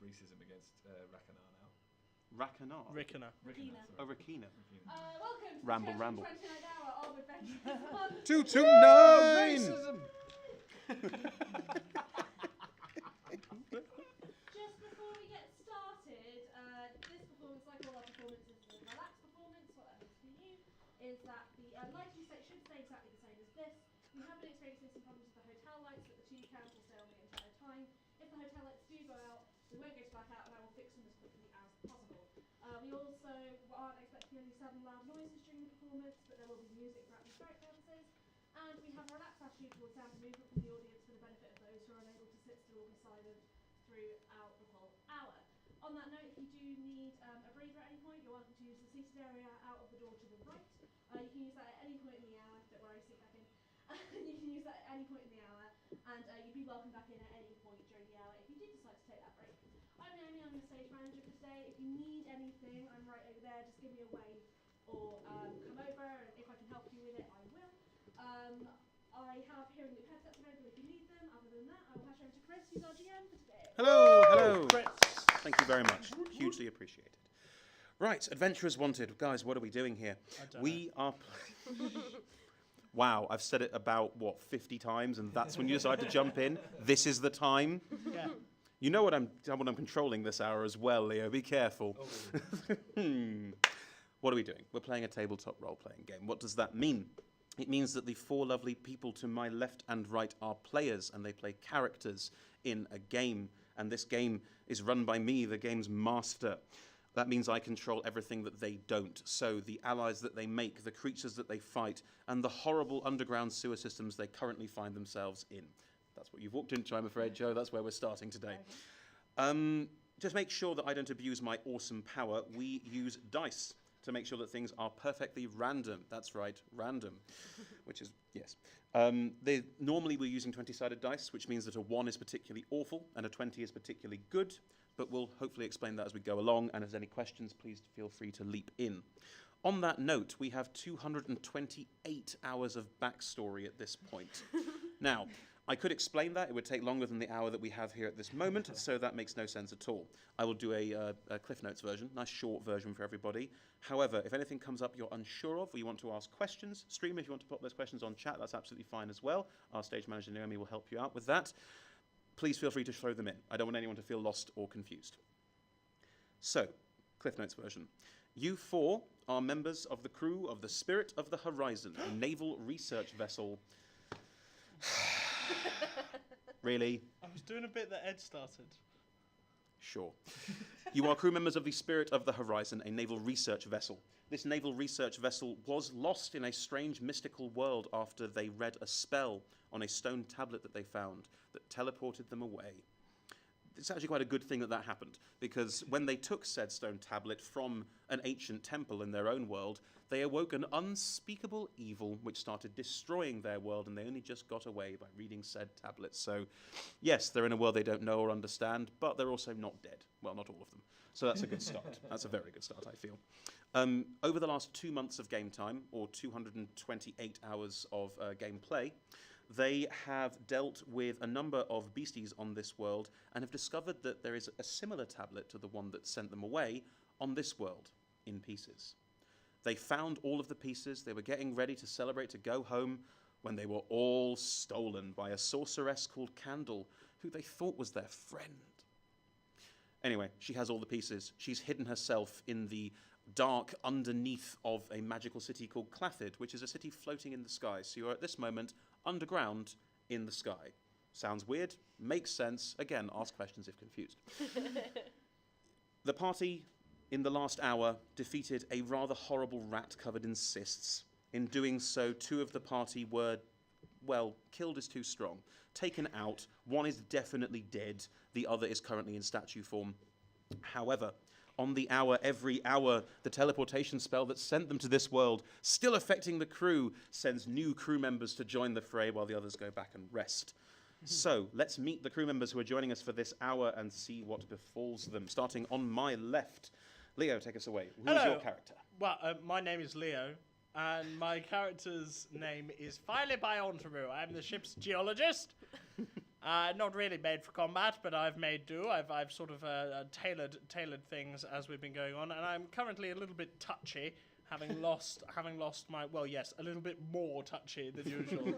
racism against Rakanar now. Rakanar? Rickener. Oh, Rakina. Welcome to Ramble, the ramble. 29th hour of Adventures 229! Racism! Just before we get started, this performance, like all our performances, is a relaxed performance. What that means for you is that the lighting state should stay exactly the same as this. We have been experiencing some problems with the hotel lights, but the 2 cams will stay on the entire time. If the hotel lights do go out, we won't go to black out, and I will fix them as quickly as possible. We also aren't expecting any sudden loud noises during the performance, but there will be music throughout the strike dances. And we have a relaxed attitude towards sound and movement from the audience for the benefit of those who are unable to sit still or be silent throughout the whole hour. On that note, if you do need a breather at any point, you're welcome to use the seated area out of the door to the right. You can use that at any point in the hour. Don't worry, sit back in. You can use that at any point in the hour, and you'd be welcome back in at any point during the hour if you did decide to take that break. I'm Naomi, I'm your stage manager for today. If you need anything, I'm right over there. Just give me a wave or come over, and if I can help you with it, I will. I have hearing loop headsets available if you need them. Other than that, I will pass you over to Chris, who's our GM for today. Hello. Chris. Thank you very much. Hugely appreciated. Right, Adventurers Wanted. Guys, what are we doing here? We are... Wow, I've said it about, 50 times, and that's when you decide to jump in? This is the time? Yeah. You know what I'm controlling this hour as well, Leo. Be careful. What are we doing? We're playing a tabletop role-playing game. What does that mean? It means that the 4 lovely people to my left and right are players, and they play characters in a game. And this game is run by me, the game's master. That means I control everything that they don't. So the allies that they make, the creatures that they fight, and the horrible underground sewer systems they currently find themselves in. That's what you've walked into, I'm afraid, Joe. That's where we're starting today. Just make sure that I don't abuse my awesome power. We use dice to make sure that things are perfectly random. That's right, random, which is, yes. Normally we're using 20-sided dice, which means that a 1 is particularly awful and a 20 is particularly good, but we'll hopefully explain that as we go along, and if there's any questions, please feel free to leap in. On that note, we have 228 hours of backstory at this point. Now, I could explain that. It would take longer than the hour that we have here at this moment, so that makes no sense at all. I will do a Cliff Notes version, nice short version for everybody. However, if anything comes up you're unsure of, or you want to ask questions, stream, if you want to put those questions on chat, that's absolutely fine as well. Our stage manager, Naomi, will help you out with that. Please feel free to throw them in. I don't want anyone to feel lost or confused. So, Cliff Notes version. You 4 are members of the crew of the Spirit of the Horizon, a naval research vessel. Really? I was doing a bit that Ed started. Sure. You are crew members of the Spirit of the Horizon, a naval research vessel. This naval research vessel was lost in a strange mystical world after they read a spell on a stone tablet that they found that teleported them away. It's actually quite a good thing that that happened, because when they took said stone tablet from an ancient temple in their own world, they awoke an unspeakable evil which started destroying their world, and they only just got away by reading said tablet. So, yes, they're in a world they don't know or understand, but they're also not dead. Well, not all of them. So that's a good start. That's a very good start, I feel. Over the last 2 months of game time, or 228 hours of gameplay, they have dealt with a number of beasties on this world and have discovered that there is a similar tablet to the one that sent them away on this world, in pieces. They found all of the pieces. They were getting ready to celebrate to go home when they were all stolen by a sorceress called Candle, who they thought was their friend. Anyway, she has all the pieces. She's hidden herself in the dark underneath of a magical city called Clathid, which is a city floating in the sky. So you're at this moment underground in the sky. Sounds weird? Makes sense. Again, ask questions if confused. The party, in the last hour, defeated a rather horrible rat covered in cysts. In doing so, 2 of the party were, well, killed is too strong. Taken out. 1 is definitely dead. The other is currently in statue form. However, on the hour, every hour, the teleportation spell that sent them to this world, still affecting the crew, sends new crew members to join the fray while the others go back and rest. So, let's meet the crew members who are joining us for this hour and see what befalls them. Starting on my left. Leo, take us away. Who's Hello. your character? Well, my name is Leo, and my character's name is Phile Biontaru. I am the ship's geologist, Not really made for combat, but I've made do. I've sort of tailored things as we've been going on, and I'm currently a little bit touchy, having lost my, well, yes, a little bit more touchy than usual,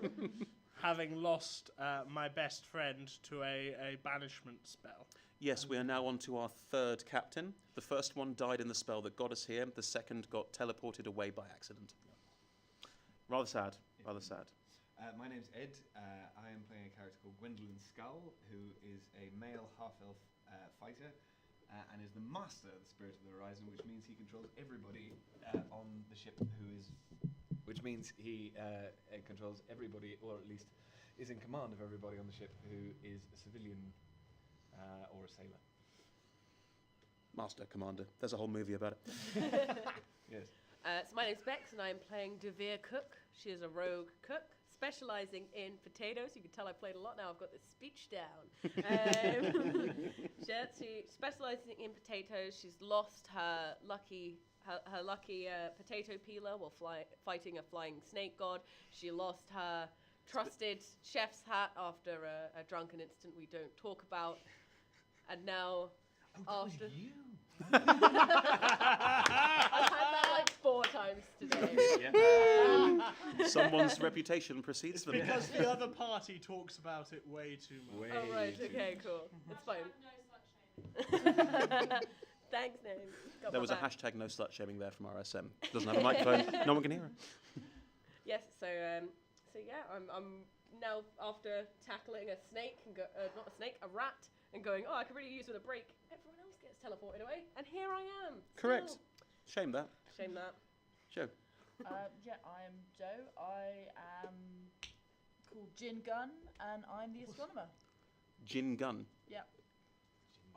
having lost my best friend to a banishment spell. Yes, we are now on to our third captain. The first one died in the spell that got us here. The second got teleported away by accident. Rather sad. Rather sad. My name's Ed. I am playing a character called Gwendolyn Skull, who is a male half-elf fighter, and is the master of the Spirit of the Horizon, which means he controls everybody on the ship which means he controls everybody, or at least is in command of everybody on the ship who is a civilian or a sailor. Master, commander. There's a whole movie about it. Yes. So my name's Bex, and I'm playing Devere Cook. She is a rogue cook, specialising in potatoes. You can tell I played a lot now. I've got this speech down. She specialising in potatoes. She's lost her lucky potato peeler while fighting a flying snake god. She lost her trusted chef's hat after a drunken incident we don't talk about. And now, after you. I've had that like 4 times today. Yeah. Someone's reputation precedes them. Because the other party talks about it way too much. Oh right, okay, cool. It's fine. No slut shaming. Thanks, Name. Got There my was a back. hashtag no slut shaming there from RSM. Doesn't have a microphone. No one can hear her. Yes, so yeah, I'm now after tackling a snake and not a snake, a rat, and going, oh, I could really use with a break. Everyone else gets teleported away, and here I am. Correct. Still. Shame that. Shame that. Joe. Yeah, I am Joe. I am called Gin Gun, and I'm the astronomer. Gin gun. Yeah.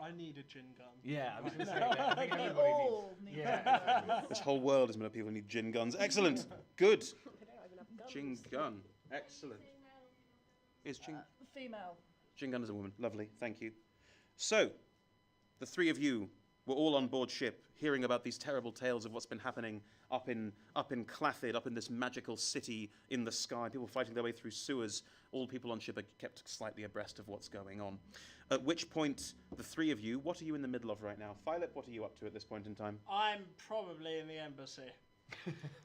I need a gin gun. Yeah, I was going to say that. I think We everybody all needs. need Yeah. one. This whole world is made of people who need gin guns. Excellent. Good. They don't even have guns. Gin gun. Excellent. Is Gin... Female. Gin gun is a woman. Lovely. Thank you. So, the three of you were all on board ship, hearing about these terrible tales of what's been happening up in Clafford, up in this magical city in the sky. People fighting their way through sewers. All people on ship are kept slightly abreast of what's going on. At which point, the three of you, what are you in the middle of right now? Philip, what are you up to at this point in time? I'm probably in the embassy.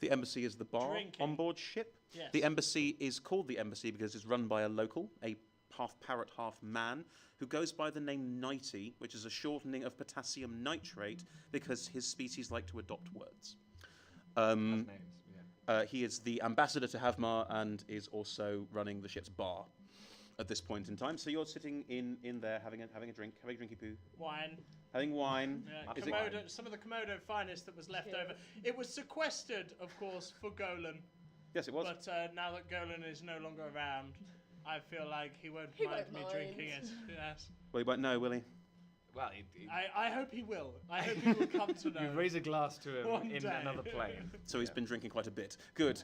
The embassy is the bar Drinking. on board ship. Yes. The embassy is called the embassy because it's run by a local, a half parrot, half man, who goes by the name Nighty, which is a shortening of potassium nitrate because his species like to adopt words. Names, yeah. He is the ambassador to Havmar and is also running the ship's bar at this point in time. So you're sitting in there having a drink, having a drinky poo, Wine. having wine. Yeah, Is it- Komodo, some of the Komodo finest that was left over. It was sequestered, of course, for Golan. Yes, it was. But now that Golan is no longer around, I feel like he won't He mind won't me mind. drinking it. Yes. Well, he won't know, will he? Well, I hope he will. I hope he will come to know. you raise a glass to him One in day. another plane. So he's been drinking quite a bit. Good.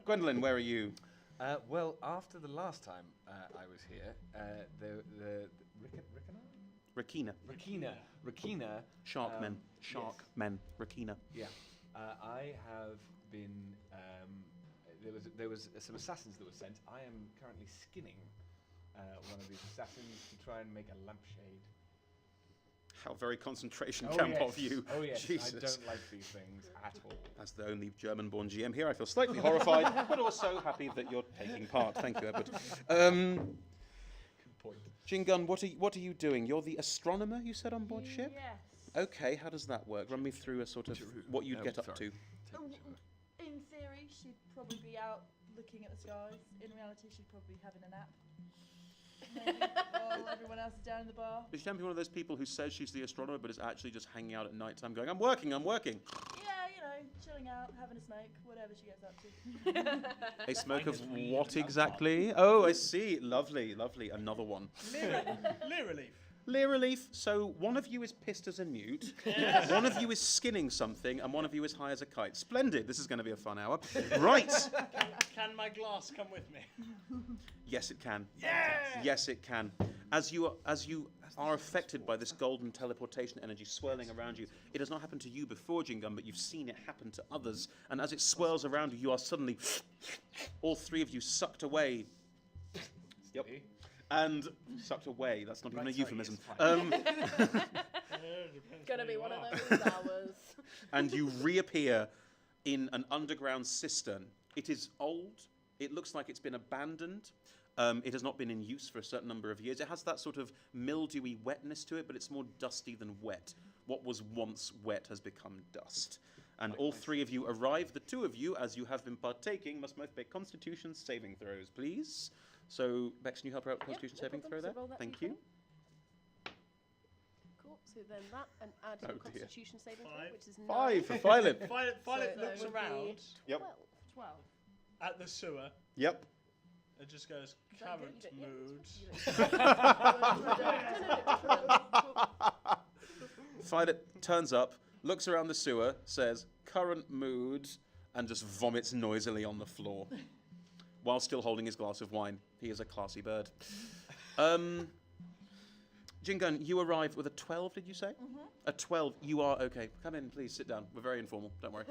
Gwendolyn, where are you? Well, after the last time I was here, the Rakina. Sharkmen. Sharkmen. Rakina. Yeah, I have been. There was some assassins that were sent. I am currently skinning one of these assassins to try and make a lampshade. How very concentration camp of you. Oh yes, Jesus. I don't like these things at all. As the only German-born GM here, I feel slightly horrified, but also happy that you're taking part. Thank you, Edward. Good point. Jingun, what are you doing? You're the astronomer, you said, on board ship? Yes. Okay, how does that work? Run me through a sort of what you'd get up to. In theory, she'd probably be out looking at the skies. In reality, she'd probably be having a nap. Maybe, while everyone else is down in the bar. Is she be one of those people who says she's the astronomer but is actually just hanging out at night time going, I'm working. Yeah, you know, chilling out, having a smoke, whatever she gets up to. A smoke Fine of as weed what and exactly? Oh, I see. Lovely, lovely. Another one. Lear relief. Lear relief. So one of you is pissed as a newt, one of you is skinning something, and one of you is high as a kite. Splendid. This is going to be a fun hour. Right. Can my glass come with me? Yes, it can. Yes, it can. As you are affected by this golden teleportation energy swirling around you, it has not happened to you before, Jingun, but you've seen it happen to others. And as it swirls around you, you are suddenly, all three of you, sucked away. Yep. and sucked away. That's not even a Right, sorry, euphemism. yes, fine. Gonna Be one of those hours. And you reappear in an underground cistern. It is old. It looks like it's been abandoned. It has not been in use for a certain number of years. It has that sort of mildewy wetness to it, but it's more dusty than wet. What was once wet has become dust. And all three of you arrive. The two of you, as you have been partaking, must both make Constitution saving throws, please. So, Bex, can you help her out with Constitution saving throw there? So roll that Thank D20. you. Cool. So then that and add Oh your dear. Constitution saving throw, 5. which is 5 for 9. Philip. Violet So that looks would be around Yep. 12. at the sewer. Yep. It just goes, Is that current good? mood. Violet turns up, looks around the sewer, says, current mood, and just vomits noisily on the floor, while still holding his glass of wine. He is a classy bird. Jingun, you arrive with a 12, did you say? A 12. You are, okay, come in, please, sit down. We're very informal, don't worry.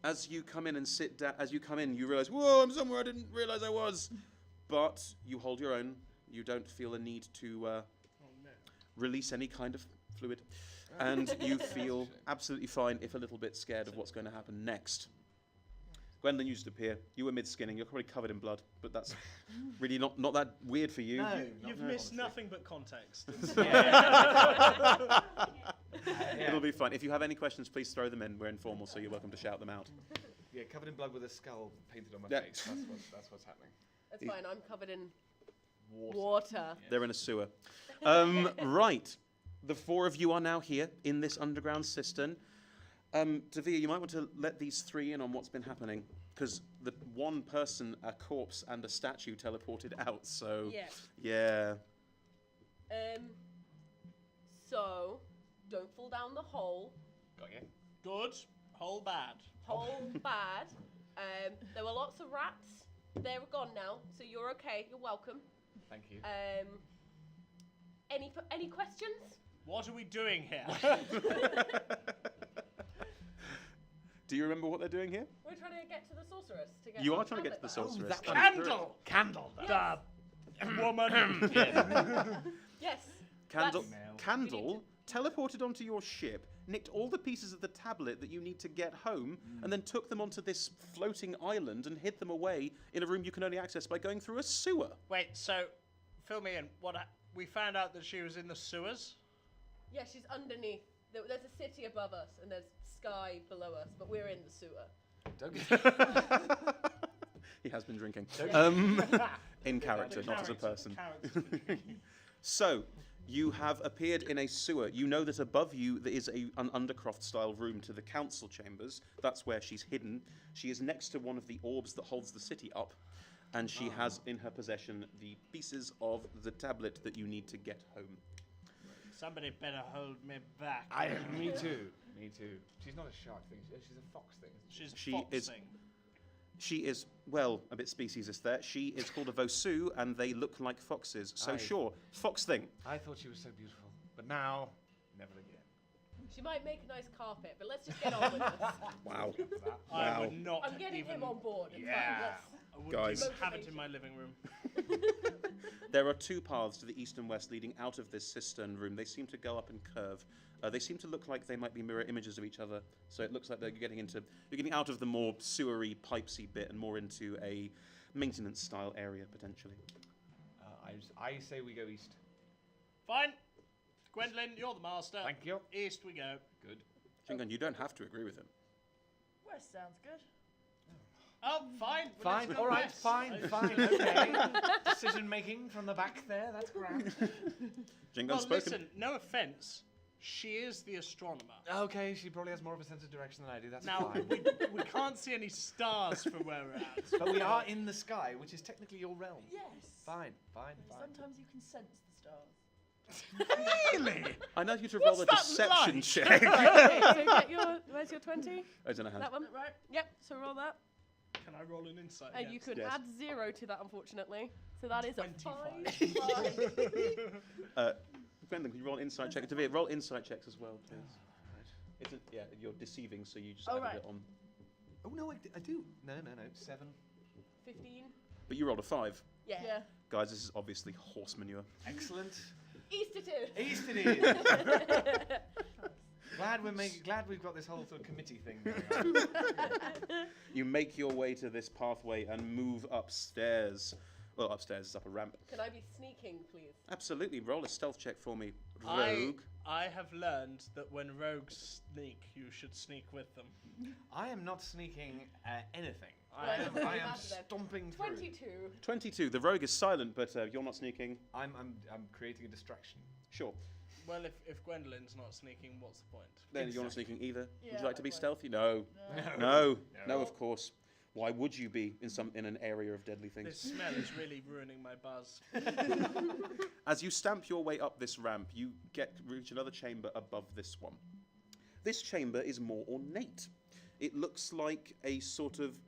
As you come in and sit down, as you come in, you realise, whoa, I'm somewhere I didn't realise I was. But you hold your own. You don't feel a need to release any kind of fluid. And you feel absolutely fine, if a little bit scared of what's going to happen next. Gwendolyn, you just appear. You were mid-skinning. You're probably covered in blood, but that's really not that weird for you. No. You've No, missed honestly. nothing but context. It'll be fine. If you have any questions, please throw them in. We're informal, so you're welcome to shout them out. Yeah, covered in blood with a skull painted on my Yeah. face. That's what's happening. That's fine. I'm covered in Water. water. They're in a sewer. Right. The four of you are now here in this underground cistern. Davia, you might want to let these three in on what's been happening, because the one person, a corpse, and a statue teleported out. So yeah. So don't fall down the hole. Got you. Good, whole bad. Hole bad. There were lots of rats. They're gone now, so you're okay. You're welcome. Thank you. Any questions? What are we doing here? Do you remember what they're doing here? We're trying to get to the sorceress. You are trying to get to the sorceress. Candle! Candle. The woman. Yes. Candle, That's- Candle teleported onto your ship, nicked all the pieces of the tablet that you need to get home, and then took them onto this floating island and hid them away in a room you can only access by going through a sewer. Wait, so fill me in. We found out that she was in the sewers. Yeah, she's underneath. There's a city above us, and there's sky below us, but we're in the sewer. Don't get He has been drinking. In character, not as a person. Character. So, you have appeared in a sewer. You know that above you there is an Undercroft-style room to the council chambers. That's where she's hidden. She is next to one of the orbs that holds the city up, and she has in her possession the pieces of the tablet that you need to get home. Somebody better hold me back. Me too. Me too. She's not a shark thing. She's a fox thing. She's She foxing. She is, well, a bit speciesist there. She is called a Vosu, and they look like foxes. So Aye. sure, fox thing. I thought she was so beautiful, but now, never again. She might make a nice carpet, but let's just get on with this. Wow. I Wow. would not I'm getting even. him on board. It's Yeah. fine. I wouldn't Guys. even have it in my living room. There are two paths to the east and west leading out of this cistern room. They seem to go up and curve. They seem to look like they might be mirror images of each other. So it looks like you're getting out of the more sewery, pipesy bit and more into a maintenance style area potentially. I say we go east. Fine. Gwendolyn, you're the master. Thank you. East we go. Good. Jingun, you don't have to agree with him. West sounds good. Oh, fine. Well, Fine. let's go All right. west. Fine. Okay. Decision making from the back there. That's grand. Jingun's Well, spoken. listen, no offence. She is the astronomer. Okay. She probably has more of a sense of direction than I do. That's Now, fine. we can't see any stars from where we're at. But we are in the sky, which is technically your realm. Yes. Fine. Sometimes you can sense the stars. Really? I know you to roll a What's that deception like? check. Okay, so get your, where's your 20? I don't know how. That one? Right. Yep, so roll that. Can I roll an insight? And you could Yes. add 0 to that, unfortunately. So that is a 25. 5. Gwendolyn, can you roll an insight check? Davia, roll insight checks as well, please. It's you're deceiving, so you just Oh, added right. it on. Oh no, I do. No. 7. 15. But you rolled a 5. Yeah. Yeah. Guys, this is obviously horse manure. Excellent. East it is. East it is. Glad we've got this whole sort of committee thing going on. You make your way to this pathway and move upstairs. Well, upstairs is up a ramp. Can I be sneaking, please? Absolutely. Roll a stealth check for me, I rogue. have learned that when rogues sneak, you should sneak with them. I am not sneaking anything. Well, I doesn't am really matter then. stomping through. 22. 22. The rogue is silent, but you're not sneaking. I'm creating a distraction. Sure. Well, if Gwendolyn's not sneaking, what's the point? Then you're not sneaking either. Would Yeah, you like to be likewise. stealthy? No. No. No, of course. Why would you be in an area of deadly This things? smell is really ruining my buzz. As you stamp your way up this ramp, you reach another chamber above this one. This chamber is more ornate. It looks like a sort of...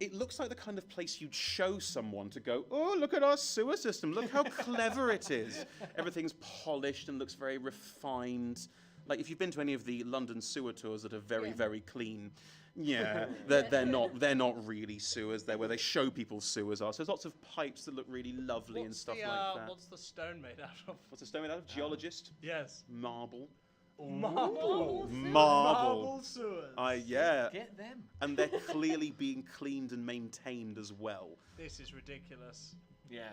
It looks like the kind of place you'd show someone to go, oh, look at our sewer system. Look how clever it is. Everything's polished and looks very refined. Like if you've been to any of the London sewer tours that are very, Yeah. very clean, yeah, they're not really sewers. They're where they show people sewers are. So there's lots of pipes that look really lovely and stuff like that. What's the stone made out of? What's the stone made out of? Geologist? Yes. Marble. Marble. Marble. sewers. Yeah. Get them. And they're clearly being cleaned and maintained as well. This is ridiculous. Yeah,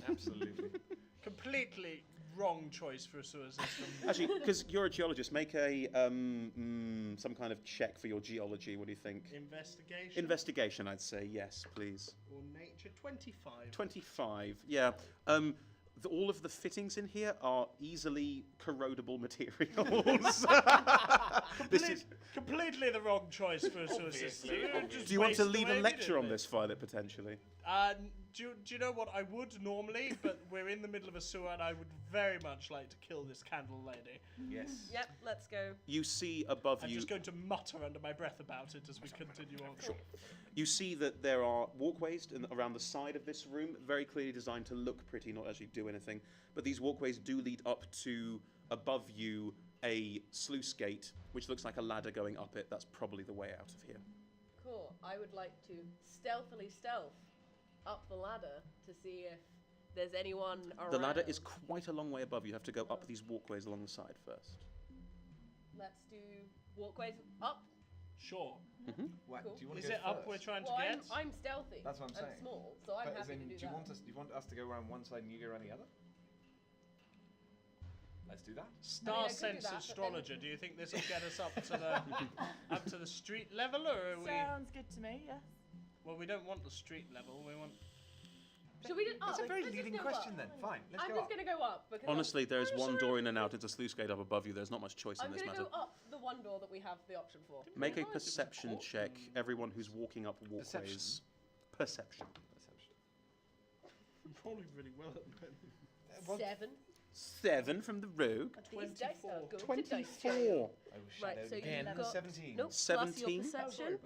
absolutely. Completely wrong choice for a sewer system. Actually, because you're a geologist, make a some kind of check for your geology. What do you think? Investigation. Investigation, I'd say. Yes, please. Or nature. 25. 25. Yeah. All of the fittings in here are easily corrodable materials. This is. Completely the wrong choice for a sewer system. Just Do you want to waste leave away a lecture on immediately. this, Violet, potentially? Do you know what I would normally, but we're in the middle of a sewer and I would very much like to kill this candle lady. Yes. Yep, let's go. You see above I'm you. just going to mutter under my breath about it as we continue on. Sure. You see that there are walkways around the side of this room, very clearly designed to look pretty, not actually do anything. But these walkways do lead up to, above you, a sluice gate, which looks like a ladder going up it. That's probably the way out of here. Cool. I would like to stealthily stealth up the ladder to see if there's anyone around. The ladder is quite a long way above you. You have to go up these walkways along the side first. Let's do walkways up. Sure. What, Cool. do you want Is to go it up first? we're trying Well, to get? I'm stealthy. That's what I'm saying. I'm small, so I'm But as happy in, to do do you that. want us to go around one side and you go around the other? Let's do that. Star I could do Sense that, but Astrologer. Do you think this will get us up to the street level, or are we? Sounds good to me, yes. Well, we don't want the street level. We want. Should we do That's up? a very Let's just leading go question up. then. Fine, let's I'm go just up. going to go up. Because Honestly, there's I'm one sure door in and out. It's a sluice gate up above you. There's not much choice I'm in this going to matter. go up the one door that we have the option for. Make a realise it was a perception court check. Everyone who's walking up walkways. Perception. Rolling really well at the moment. 7. 7 from the rogue. These dice are good. 24. I was Right, shadowed so again. you've got 17. Nope. Plus 17? your perception.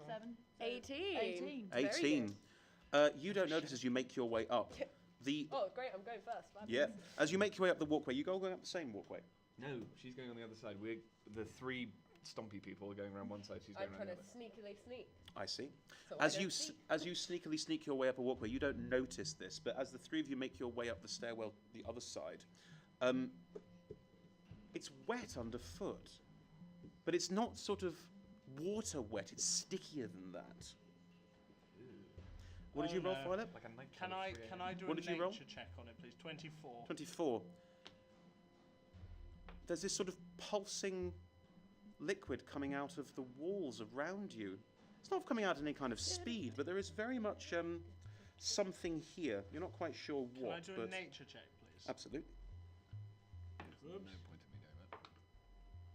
7. 18. 18. Very 18. You don't notice as you make your way up. The Oh, great! I'm going first. Fabulous. Yeah, as you make your way up the walkway, you go going up the same walkway. No, she's going on the other side. We're the three stompy people are going around one side. She's I'm going around trying the to other. sneakily sneak. I see. So As I you don't see. as you sneakily sneak your way up a walkway, you don't notice this, but as the three of you make your way up the stairwell the other side, it's wet underfoot, but it's not sort of water wet. It's stickier than that. What did Oh, you roll, no. Violet? Like a nightclub Can I free can agent. I do What a did you roll? nature check on it, please? 24. 24. There's this sort of pulsing liquid coming out of the walls around you. It's not coming out at any kind of speed, but there is very much something here. You're not quite sure Can what, I do a but nature check, please? absolutely. No point in me doing that.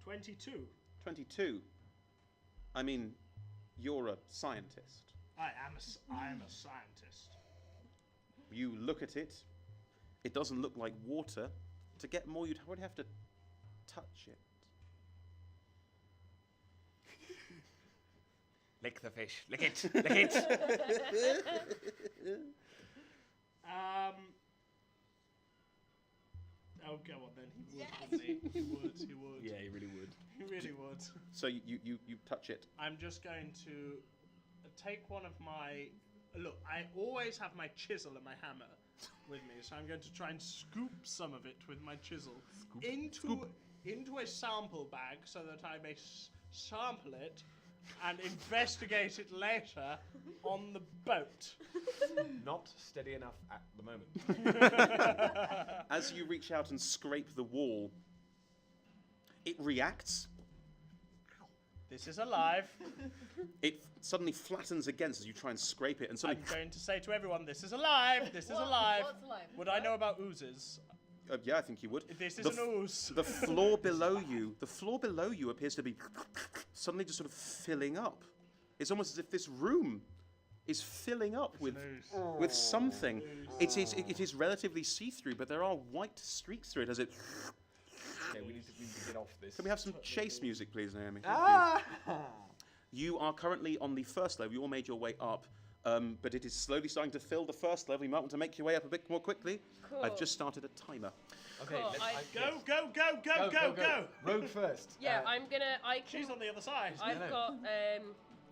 22. 22. I mean, you're a scientist. I am a scientist. You look at it. It doesn't look like water. To get more, you'd already have to touch it. Lick the fish. Lick it. Lick it. Oh, go on then. He would, wouldn't he? He would. He would. Yeah, you really would. He really would. So you touch it. I'm just going to take one of my. Look, I always have my chisel and my hammer with me, so I'm going to try and scoop some of it with my chisel into a sample bag so that I may sample it and investigate it later on the boat. Not steady enough at the moment. As you reach out and scrape the wall, it reacts. This is alive. It suddenly flattens against as you try and scrape it, and I'm suddenly, going to say to everyone, this is alive. This is alive. What's alive? Would I know about oozes? yeah, I think you would. This is The an ooze. The floor below you appears to be suddenly just sort of filling up. It's almost as if this room is filling up with something. It is relatively see-through, but there are white streaks through it as it. Okay, we need to get off this. Can we have some chase music, please, Naomi? Ah! You are currently on the first level. You all made your way up, but it is slowly starting to fill the first level. You might want to make your way up a bit more quickly. Cool. I've just started a timer. Okay, Cool, Go. Rogue first. Yeah, I'm gonna. She's on the other side. I've got.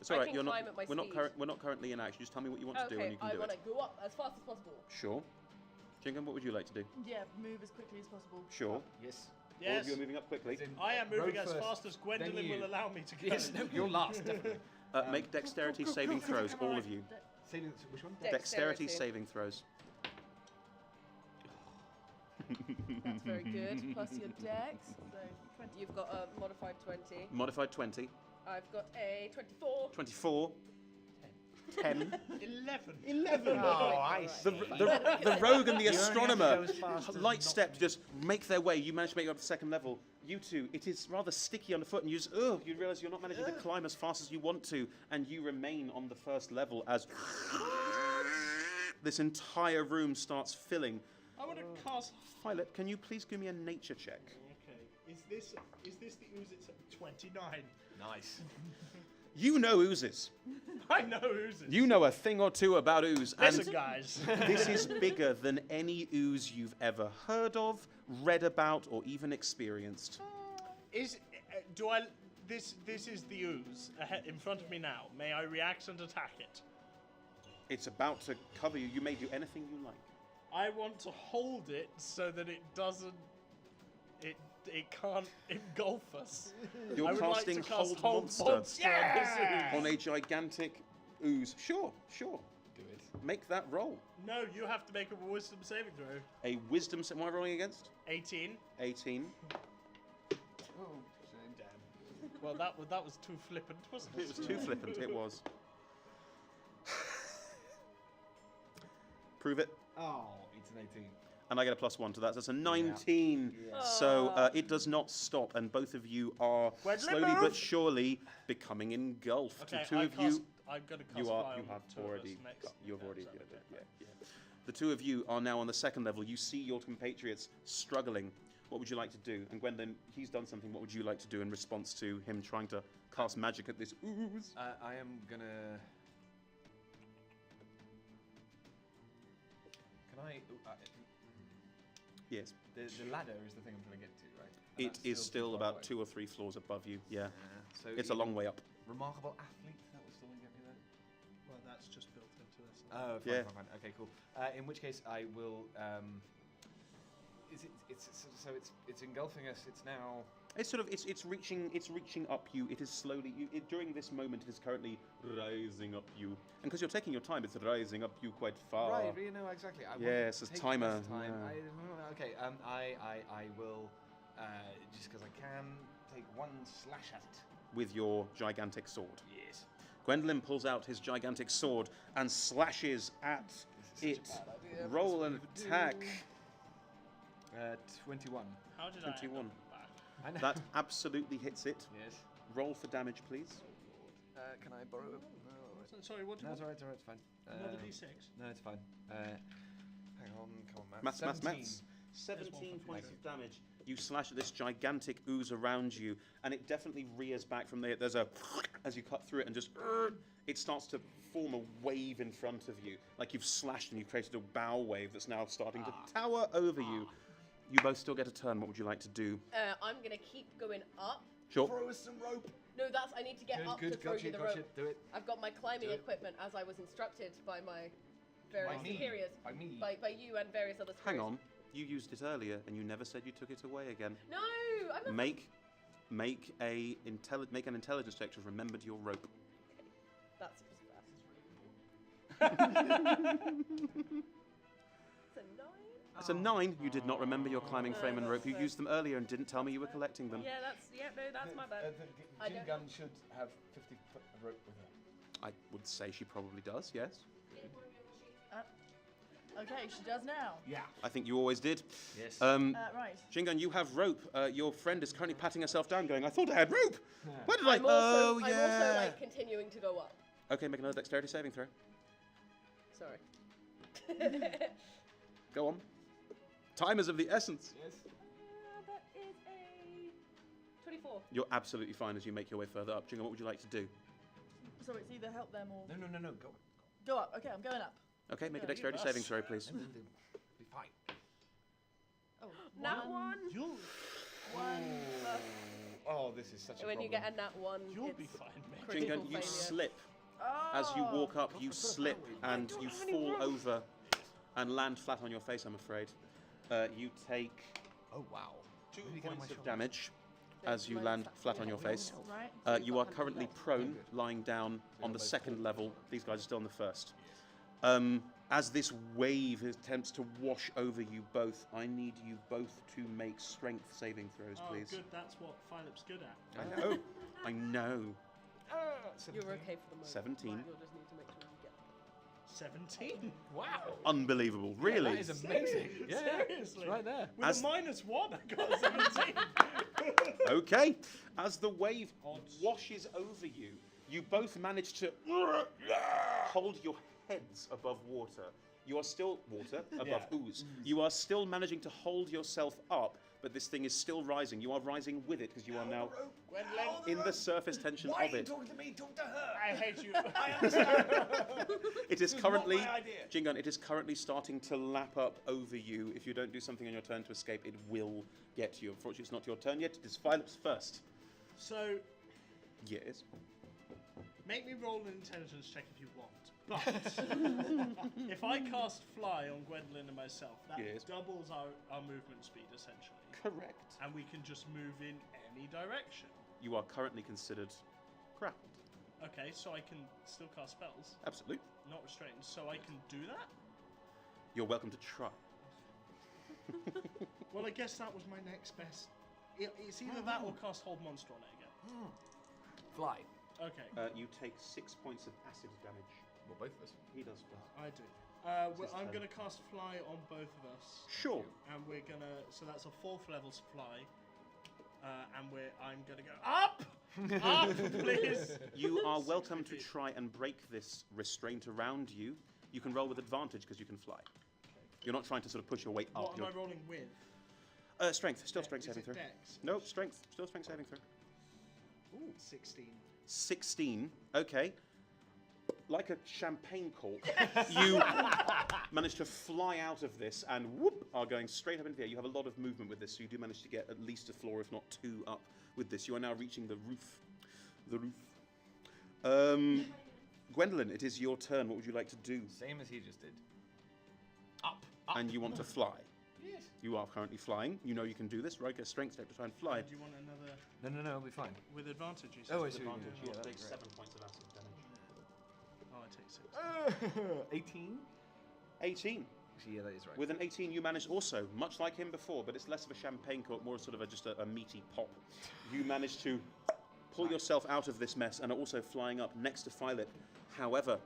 It's all I right. can You're climb not. at my We're not. speed. We're not currently in action. Just tell me what you want to do, and Okay, you can I do want it. to go up as fast as possible. Sure. Jingham, what would you like to do? Yeah, move as quickly as possible. Sure. Yes. All Yes. of you are moving up quickly. As in I am moving Rogue as first, fast as Gwendolyn then you. will allow me to go. Yes, no, you're last, definitely. Make dexterity saving throws, all of you. Saving, which one? Dexterity saving throws. That's very good. Plus your dex. So 20. You've got a modified 20. Modified 20. I've got a 24. 24. 10. 11. Oh, I see. The rogue and the You only have to astronomer, go as fast as light step, just make their way. You manage to make it up to the second level. You two, it is rather sticky underfoot, and you just, you realise you're not managing to climb as fast as you want to, and you remain on the first level as this entire room starts filling. I want to cast. Philip, can you please give me a nature check? Okay. Is this the ooze? It's at 29. Nice. You know oozes. I know oozes. You know a thing or two about ooze, Listen, and guys. this is bigger than any ooze you've ever heard of, read about, or even experienced. This is the ooze in front of me now. May I react and attack it? It's about to cover you. You may do anything you like. I want to hold it so that it doesn't. It can't engulf us. You're I would casting like to cast Hold Monster on this ooze. on a gigantic ooze. Sure. Do it. Make that roll. No, you have to make a wisdom saving throw. A wisdom. What am I rolling against? 18. 18. Oh, damn. Well, that was too flippant, wasn't it? It was too flippant. It was. Prove it. Oh, it's an 18. And I get a +1 to that. So that's a 19. Yeah. So it does not stop, and both of you are Gwendolyn, slowly but move! surely becoming engulfed. Okay, The two of you. I'm going to cast You fire on have the two of already. us next. You've already. so Yeah. The two of you are now on the second level. You see your compatriots struggling. What would you like to do? And Gwendolyn, he's done something. What would you like to do in response to him trying to cast magic at this ooze? I am gonna. Can I? Yes. The ladder is the thing I'm trying to get to, right? And It that's is too still far about away. 2 or 3 floors above you. Yeah. So It's a long way up. Remarkable athlete. That will still get me there. Well, that's just built into this. Oh, Yeah. fine. Okay, cool. In which case, I will. Is it? It's engulfing us. It's now. It's sort of it's reaching up you. It is slowly during this moment it is currently rising up you. And because you're taking your time, it's rising up you quite far. Right. You know exactly. I Yes, it's take timer. less time. Yeah. Okay. I will. Just because I can take one slash at it. With your gigantic sword. Yes. Gwendolyn pulls out his gigantic sword and slashes at This is it. such a bad idea, but Roll it's an what we attack. do. 21. How did I 21. end up back? I know. That absolutely hits it. Yes. Roll for damage, please. Can I borrow? No, Sorry, what? no, it's alright. It's fine. Another d6. No, it's fine. Hang on, come on, Maths. 17. 17 points of damage. You slash at this gigantic ooze around you, and it definitely rears back from there. There's a as you cut through it, and just it starts to form a wave in front of you, like you've slashed and you've created a bow wave that's now starting to tower over you. You both still get a turn. What would you like to do? I'm going to keep going up. Sure. Throw us some rope. No, I need to get up to throw you the rope. Do it. I've got my climbing Do it. equipment as I was instructed by my various By me. superiors. By me. By you and various other Hang superiors. on. You used it earlier, and you never said you took it away again. No, I'm not. Make an intelligence check to remembered your rope. That's just bad. It's a 9. That's a 9. You did not remember your climbing frame and rope. You that's used them earlier and didn't tell me you were collecting them. Yeah, that's my bad. I Jin don't Gun should have 50 foot of rope with her. I would say she probably does, yes. Okay, she does now. Yeah. I think you always did. Yes. Right. Jingan, you have rope. Your friend is currently patting herself down, going, I thought I had rope. Where did I? I'm also, oh, I'm yeah. also like continuing to go up. Okay, make another dexterity saving throw. Sorry. Go on. Time is of the essence. Yes. That is a 24. You're absolutely fine as you make your way further up. Jingan, what would you like to do? So it's either help them or No. Go. go up. Okay, I'm going up. Okay, make a Yeah, dexterity you saving must. throw, please. Be fine. Oh, Nat 1. You'll Oh, this is such a When problem. you get a nat 1, You'll it's be fine, mate. critical Jingan, you failure. slip. Oh. As you walk up, you slip and don't you have any fall rope. over and land flat on your face, I'm afraid. You take Oh, wow. 2 Maybe get on points my of shoulder. damage Yeah, as you mine's land flat. flat on your face. Right. You are currently prone, lying down on the second level. These guys are still on the first. As this wave attempts to wash over you both, I need you both to make strength saving throws, Oh, please. good. That's what Philip's good at. I know. I know. You're okay for the moment. 17. You'll just need to make sure you get 17. Wow. Unbelievable, really. That is amazing. Yeah, Seriously. it's right there. With As- a -1, I got a 17. Okay. As the wave Odds. washes over you, you both manage to hold your heads above water. You are still above ooze. You are still managing to hold yourself up, but this thing is still rising. You are rising with it because you are now in the surface tension Why of are you it. talking to me? Talk to her. I hate you. I understand. It is This currently, not my idea. Jingun, it is currently starting to lap up over you. If you don't do something on your turn to escape, it will get you. Unfortunately, it's not your turn yet. It is Philip's first. So, Yes. make me roll an intelligence check if you want. But if I cast fly on Gwendolyn and myself, that Yes. doubles our movement speed essentially, Correct. and we can just move in any direction. You are currently considered grappled. Okay, so I can still cast spells, Absolutely. not restrained. So I can do that. You're welcome to try. Well, I guess that was my next best. It's either that or cast hold monster on it again. Fly. Okay, You take 6 points of acid damage. Well, both of us. He does first. I do. his I'm turn. going to cast fly on both of us. Sure. And we're gonna, so that's a 4th level fly, I'm gonna go up, please. You are welcome to try and break this restraint around you. You can roll with advantage because you can fly. You're not trying to sort of push your way up. What am I rolling with? Strength. Still strength Is saving it throw. Dex? No, strength. Still strength saving throw. Ooh, 16. 16. Okay. Like a champagne cork, you manage to fly out of this and whoop, are going straight up into the air. You have a lot of movement with this, so you do manage to get at least a floor, if not 2, up with this. You are now reaching the roof. The roof. Gwendolyn, it is your turn. What would you like to do? Same as he just did. Up. And you want to fly. Yes. You are currently flying. You know you can do this, right? Get a strength check to try and fly. Do you want another No, it'll be fine. with advantage? You said? Oh, I With see. advantage, Yeah, you'll that's take great. 7 points of acid damage. Oh, I take 6. 18. 18. Actually, yeah, that is right. With an 18, you manage also, much like him before, but it's less of a champagne cork, more sort of just a meaty pop. You manage to pull yourself out of this mess and are also flying up next to Philip. However,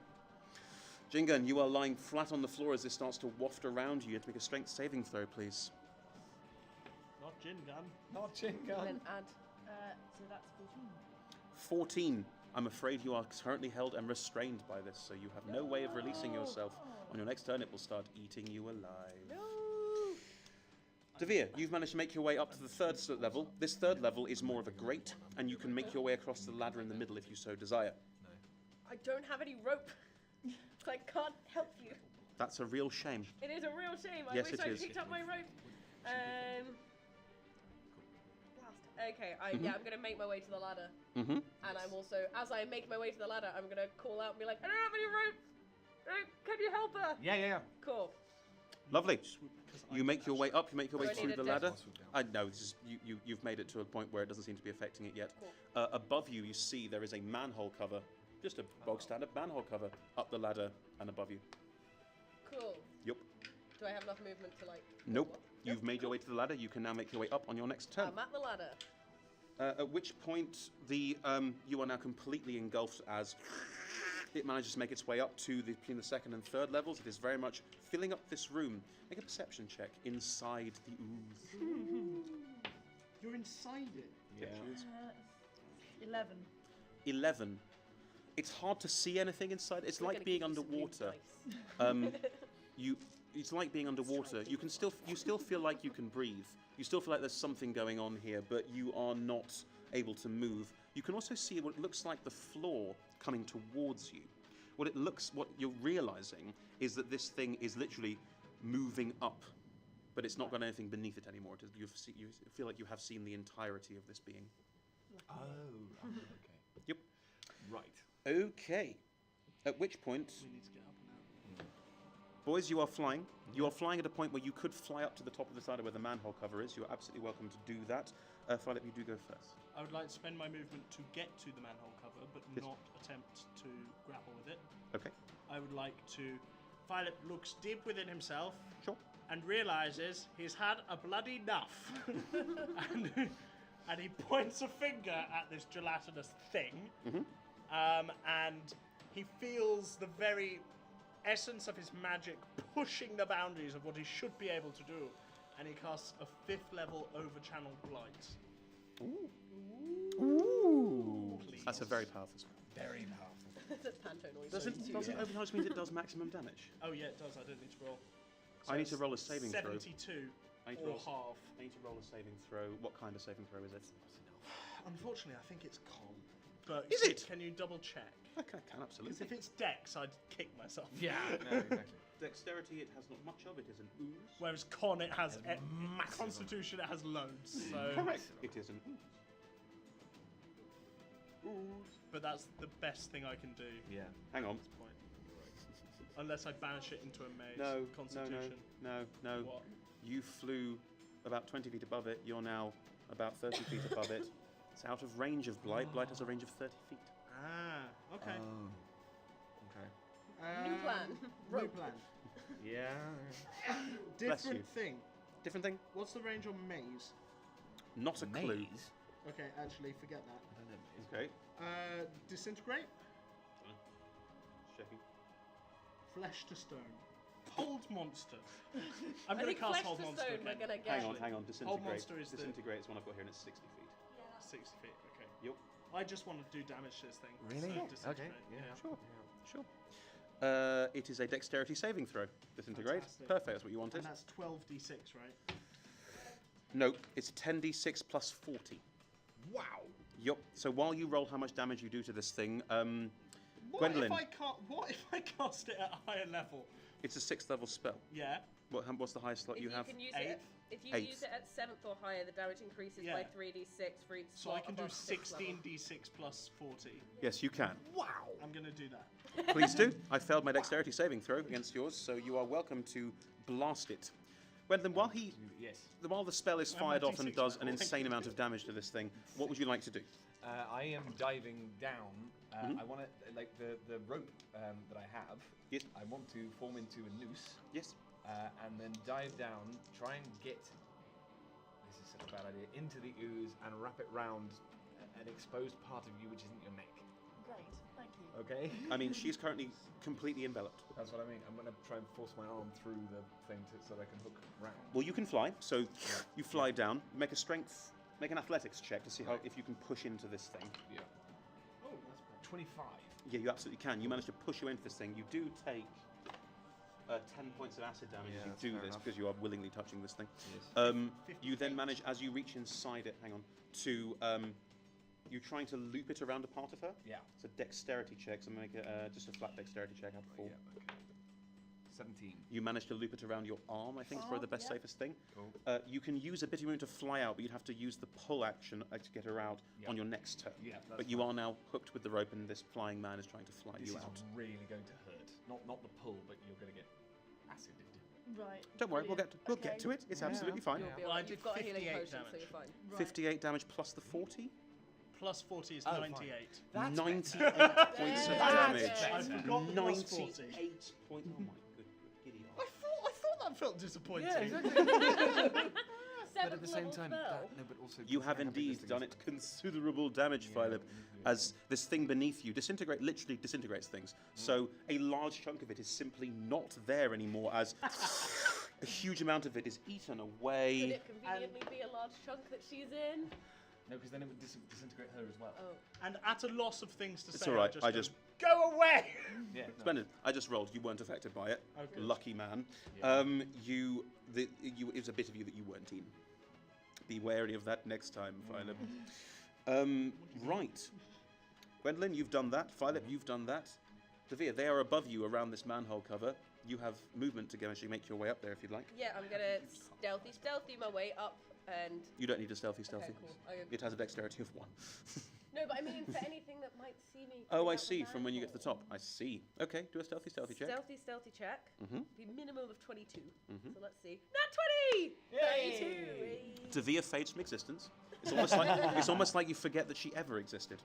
Jingun, you are lying flat on the floor as this starts to waft around you. You have to make a strength saving throw, please. Not gin gun. Not chin And gun. then add. So that's 14. 14. I'm afraid you are currently held and restrained by this, so you have no way of releasing yourself. On your next turn, it will start eating you alive. No. Devere, you've managed to make your way up to the 3rd level. This 3rd level is more of a grate, and you can make your way across the ladder in the middle if you so desire. I don't have any rope. So I can't help you. That's a real shame. It is a real shame. I Yes, wish it I is. picked up my rope. Blast. Okay, yeah, I'm gonna make my way to the ladder, Mm-hmm. and I'm also, as I make my way to the ladder, I'm gonna call out and be like, I don't have any rope. Can you help her? Yeah. Cool. Lovely. Because You make your way up. You make your way Do I need through a the dex? ladder. I know this is you've made it to a point where it doesn't seem to be affecting it yet. Cool. Above you, you see there is a manhole cover, just a bog standard manhole cover up the ladder and above you. Cool. Yep. Do I have enough movement to like? Nope. What? You've made your way to the ladder. You can now make your way up on your next turn. I'm at the ladder. At which point the you are now completely engulfed as it manages to make its way up to between the second and third levels. It is very much filling up this room. Make a perception check inside the ooze. You're inside it. Yeah. 11. 11. It's hard to see anything inside. It's We're like gonna being give you some green underwater. dice. It's like being underwater. You still feel like you can breathe. You still feel like there's something going on here, but you are not able to move. You can also see what looks like the floor coming towards you. What you're realizing is that this thing is literally moving up, but it's not got anything beneath it anymore. You feel like you have seen the entirety of this being. Oh, okay. Yep. Right. Okay. At which point, We need to get up now. boys, you are flying. You are flying at a point where you could fly up to the top of the ladder where the manhole cover is. You are absolutely welcome to do that. Philip, you do go first. I would like to spend my movement to get to the manhole cover, but Yes. not attempt to grapple with it. Okay. I would like to. Philip looks deep within himself Sure. and realizes he's had a bloody enough. and he points a finger at this gelatinous thing. And he feels the very essence of his magic pushing the boundaries of what he should be able to do. And he casts a 5th level over-channeled blight. Ooh. Please. That's a very powerful spell. Very powerful. That's panto noise. Doesn't overcharge means it does maximum damage? Oh yeah, it does. I don't need to roll. I need to roll a saving throw. 72 I need to or roll, half. I need to roll a saving throw. What kind of saving throw is it? Unfortunately, I think it's con. But Is it? Can you double check? I can Because absolutely. if it's dex, I'd kick myself. Yeah. No, exactly. Dexterity, it has not much of. It is an ooze. Whereas con, it has massive. constitution, it has loads. So, Correct. It is an ooze. Ooze. but that's the best thing I can do Yeah. Hang on. at this point. Unless I banish it into a maze. No, Constitution. no. What? You flew about 20 feet above it. You're now about 30 feet above it. It's out of range of Blight. Blight has a range of 30 feet. Ah, okay. Okay. New plan. New Rope. plan. Yeah. Bless Different you. thing. Different thing? What's the range on maze? Not a clue. Maze? Okay, actually, forget that. I don't know. Okay. Disintegrate, Checking. flesh to stone, hold monster. I'm I going to think cast flesh hold to monster stone again. we're gonna get. Hang on. Disintegrate. monster is the- Disintegrate is one I've got here, and it's 60 feet. 60 feet. Okay. Yep. I just want to do damage to this thing. Really? So Okay. disintegrate, Yeah. Sure. It is a dexterity saving throw. Disintegrate. Fantastic. Perfect. That's what you wanted. And that's 12d6, right? No, it's 10d6 plus 40. Wow. Yep. So while you roll how much damage you do to this thing, What Gwendolyn, if I cast it at a higher level? it's a 6th level spell. Yeah. What's the highest slot If you you have? can use Eighth. it, if you Eighth. use it at 7th or higher, the damage increases by Yeah. 3d6 for each So I slot can do above 6th level. 16d6 plus 40. Yes, you can. Wow. I'm going to do that. Please do. I failed my dexterity saving throw against yours, so you are welcome to blast it. Gwendolyn, Yes. while the spell is I'm fired at off and D6 does now. an insane amount of damage to this thing, what would you like to do? I am diving down. I want to, like, the rope that I have, Yes. I want to form into a noose Yes. and then dive down, try and get, this is such a bad idea, into the ooze and wrap it round an exposed part of you which isn't your neck. Great, thank you. Okay? I mean, she's currently completely enveloped. That's what I mean. I'm going to try and force my arm through the thing so that I can hook round. Well, you can fly, so you fly down. Make an athletics check to see how if you can push into this thing. Yeah. Oh, that's bad. 25. Yeah, you absolutely can. You manage to push you into this thing. You do take 10 points of acid damage Yeah, if that's you do fair this enough. because you are willingly touching this thing. Yes. You then 58. manage, as you reach inside it, to you're trying to loop it around a part of her. Yeah. It's a dexterity check, so make it just a flat dexterity check out of 4. Yeah, okay. 17. You manage to loop it around your arm, I think, is probably the best, yeah. safest thing. Cool. You can use a bit of movement to fly out, but you'd have to use the pull action to get her out Yeah. on your next turn. Yeah, that's But you fine. are now hooked with the rope, and this flying man is trying to fly This you is out. really going to hurt. Not the pull, but you're going to get acided. Right. Don't worry, we'll brilliant. get to it. It's Yeah. absolutely fine. You'll be Well, I alright. did You've got a healing 58 potion, so damage. you're fine. Right. 58 damage plus the 40. Plus 40 is Oh, fine. 98. That's 98 points of That's damage. better. I forgot the plus 40. 98 points. Oh my good giddy I thought that felt disappointing. But at Seventh the same level time, spell. no, but also You have considering how big indeed this done thing it considerable damage, Yeah, Philip, as this thing beneath you literally disintegrates things. So a large chunk of it is simply not there anymore, as a huge amount of it is eaten Could away. it conveniently be a large chunk that she's in? is. No, because then it would disintegrate her as well. Oh. And at a loss of things to It's say, all right, I I just just- go, go away. Yeah. No. Splendid. I just rolled. You weren't affected by it. Oh, good. Lucky man. Yeah. It was a bit of you that you weren't in. Be wary of that next time, Philip. Right. Gwendolyn, you've done that. Philip, you've done that. Devere, they are above you around this manhole cover. You have movement to go and make your way up there if you'd like. Yeah, I'm gonna stealthy my way up and. You don't need a stealthy. Okay, cool. It has a dexterity of 1. No, but I mean for anything that might see me. Oh, coming I out the see, from when you get to the manhole. top. I see. Okay, do a stealthy check. Stealthy check. Mhm. Be minimum of 22. Mhm. So let's see. Not 20! 32! Hey. Devere fades from existence. It's almost like you forget that she ever existed.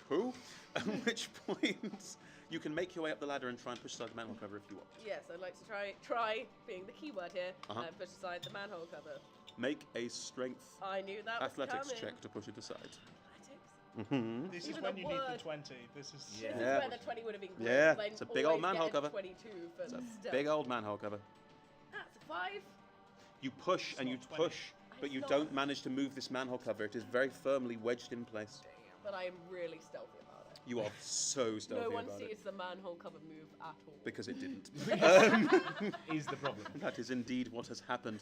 Who? At which point you can make your way up the ladder and try and push aside the manhole cover if you want. Yes, I'd like to try being the key word here, Uh-huh. and push aside the manhole cover. Make a strength I knew that was athletics coming. check to push it aside. Athletics? Mm-hmm. This Even is when the you need the word. 20. This is This Yeah. is Yeah. where the 20 would have been great. Yeah, 'cause I it's a big old always manhole get a cover. 22 for the stealth. Big old manhole cover. That's a 5. You push and you not 20. push, but you It's don't not. manage to move this manhole cover. It is very firmly wedged in place. But I am really stealthy about it. You are so stealthy No one about sees it. the manhole cover move at all. Because it didn't. Is the problem. That is indeed what has happened.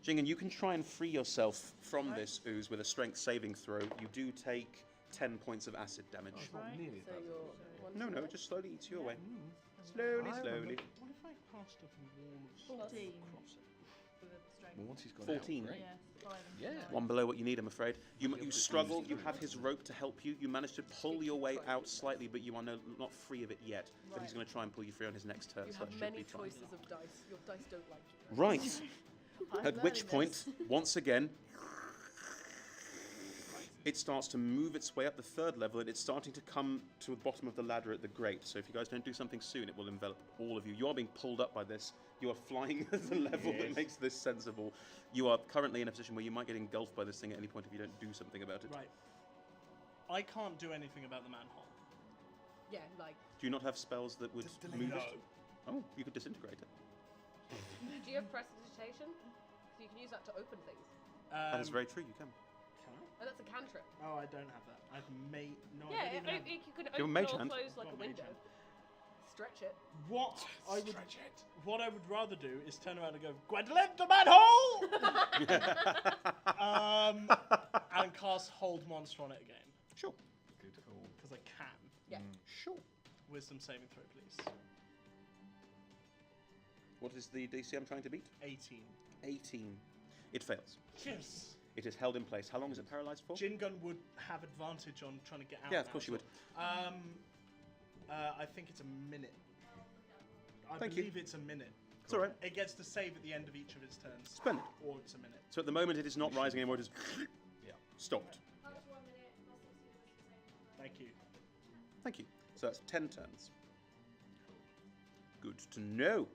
Jingen, you can try and free yourself from this ooze with a strength saving throw. You do take 10 points of acid damage. It's not Right. nearly as So bad. you're one No, to no, one. it just slowly eats you away. Mm. Slowly, I slowly. remember. What if I cast a wall of 14 cross it? with a strength. Well, once he's got 14. out, right? Yeah, 5 and Yeah. 9. One below what you need, I'm afraid. You You're struggle, pretty you have his rope to help you. You manage to pull your way out slightly, but you are not free of it yet. But he's Right. going to try and pull you free on his next turn, You so have that should many be fine. choices of dice. Your dice don't like you. Right. I'm At which learning point, this. once again, it starts to move its way up the 3rd level, and it's starting to come to the bottom of the ladder at the grate. So if you guys don't do something soon, it will envelop all of you. You are being pulled up by this. You are flying at the level that Yes. makes this sensible. You are currently in a position where you might get engulfed by this thing at any point if you don't do something about it. Right. I can't do anything about the manhole. Yeah, like. Do you not have spells that would Just delete move No. it? Oh, you could disintegrate it. Do you have prestidigitation? So you can use that to open things. That is very true, you can. Can I? Oh, that's a cantrip. Oh, I don't have that. I've made no. I Yeah, don't even have- you can have a open mage or hand? close like Got a a mage window. hand. Stretch it. What I would rather do is turn around and go, Gwendolyn, the manhole! And cast Hold Monster on it again. Sure. Good call. Because I can. Yeah. Sure. Wisdom saving throw, please. What is the DC I'm trying to beat? 18. 18. It fails. Yes. It is held in place. How long is it paralyzed for? Gin Gun would have advantage on trying to get out. Yeah, of now, course you so- I think it's a minute. I Thank you. believe it's a minute. It's all right. It gets to save at the end of each of its turns. Splendid. Or it's a minute. So at the moment it is not rising anymore. It is Yeah. stopped. That's 1 minute. Plus 60 minutes. Thank you. Thank you. So that's 10 turns. Good to know.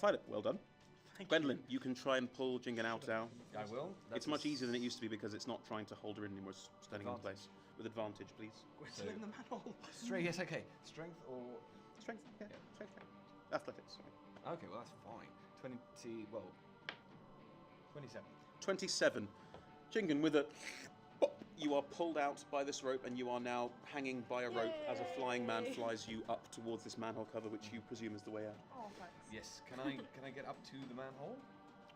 Philip, well done. Thank Gwendolyn, you can try and pull Jingen out now. I will. It's much easier than it used to be because it's not trying to hold her in anymore. It's standing in Advantage. place. With advantage, please. Gwendolyn the manhole. Strength, yes, okay. Strength or... Strength? Yeah. Yeah. Strength. Yeah. Athletics, sorry. Okay, well, that's fine. 27. 27. Jingen, with a... You are pulled out by this rope and you are now hanging by a rope as a flying man Yay. flies you up towards this manhole cover, which you presume is the way out. Oh, thanks. Yes, can I get up to the manhole?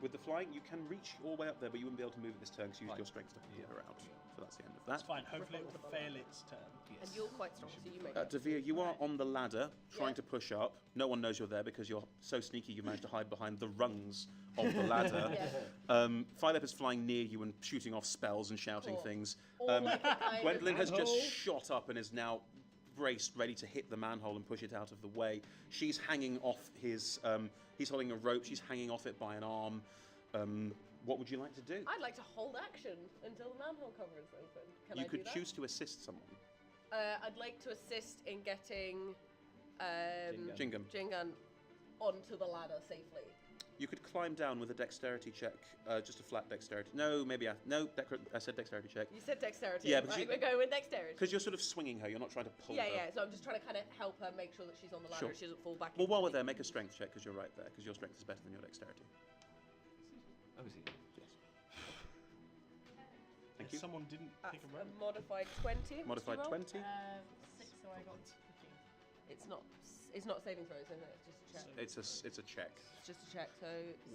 With the flying, you can reach all the way up there, but you wouldn't be able to move at this turn because you used Fine. your strength to pull her out. So that's the end of That's that. fine. Hopefully it will fail its turn. And you're quite strong, so you make it. Devere, you are on the ladder trying Yeah. to push up. No one knows you're there because you're so sneaky you managed to hide behind the rungs of the ladder. Philip is flying near you and shooting off spells and shouting Cool. things. Or like a kind Gwendolyn of has just Manhole. shot up and is now braced, ready to hit the manhole and push it out of the way. She's hanging off his... he's holding a rope. She's hanging off it by an arm. What would you like to do? I'd like to hold action until the manhole cover is open. Can You I could do that? choose to assist someone. I'd like to assist in getting Jingham. Jingan onto the ladder safely. You could climb down with a dexterity check, just a flat dexterity. No, maybe I said dexterity check. You said dexterity. Yeah, but right, you- we're going with dexterity. Because you're sort of swinging her, you're not trying to pull her. Yeah. So I'm just trying to kind of help her make sure that she's on the ladder Sure. and she doesn't fall back. Well, into while we're me. there, make a strength check because you're right there, because your strength is better than your dexterity. Oh, is he? Yes. Thank If you. someone didn't That's pick a a rope. modified 20. Modified What'd 20. you roll? 6, so I got 15. It's not saving throws, isn't it? It's just a check. It's a check. It's just a check. So